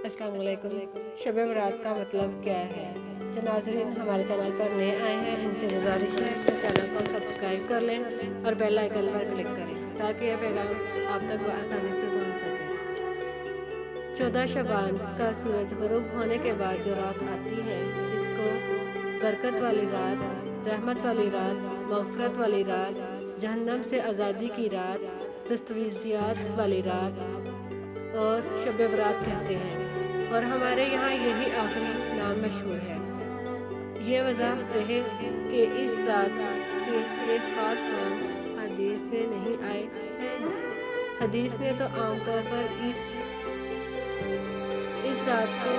السلام علیکم۔ شب برات کا مطلب کیا ہے؟ جو ناظرین ہمارے چینل پر نئے آئے ہیں ان سے گزارش ہے کہ چینل کو سبسکرائب کر لیں اور بیل آئیکن پر کلک کریں تاکہ یہ پیغام آپ تک آسانی سے پہنچ سکے۔ 14 شعبان کا سورج غروب ہونے کے بعد جو رات آتی ہے اس کو برکت والی رات، رحمت والی رات، مغفرت والی رات، جہنم سے آزادی کی رات، دستاویزات والی رات اور شب برات کہتے ہیں، اور ہمارے یہاں یہی آخری نام مشہور ہے۔ یہ وضاحت رہے کہ اس رات کے ایک خاص نام حدیث میں نہیں آئے ہیں۔ حدیث میں تو عام طور پر اس رات کو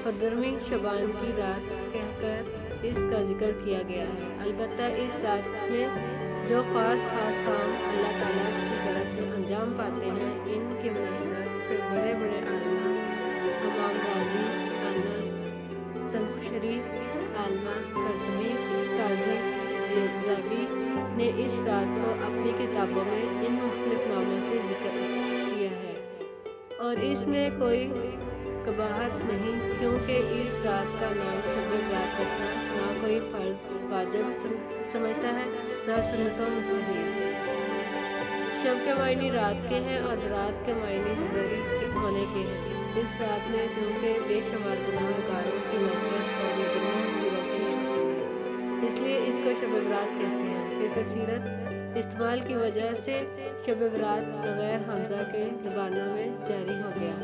15ویں شعبان کی رات کہہ کر اس کا ذکر کیا گیا ہے۔ البتہ اس رات میں جو خاص کام اللہ تعالیٰ کی طرف سے انجام پاتے ہیں ان کی مناسبت سے بڑے بڑے علماء، امام راضی، علامہ زمخشری، علامہ قرطبی، قاضی زیرزابی نے اس رات کو اپنی کتابوں میں ان مختلف ناموں سے ذکر کیا ہے، اور اس میں کوئی قباحت نہیں، کیونکہ اس رات کا نام شب برات رکھنا نہ کوئی فرض واجب سمجھتا ہے نہ سنت و مستحب۔ شب کے معنی رات کے ہیں اور برات کے معنی بری ہونے کے ہیں۔ اس رات میں چونکہ بے شمار گناہ گاروں کی مغفرت اور مجرمین کی روشنی ہوتی ہے، اس لیے اس کو شب برات کہتے ہیں۔ پھر کثیرت استعمال کی وجہ سے شب برات بغیر حمزہ کے زبانوں میں جاری ہو گیا۔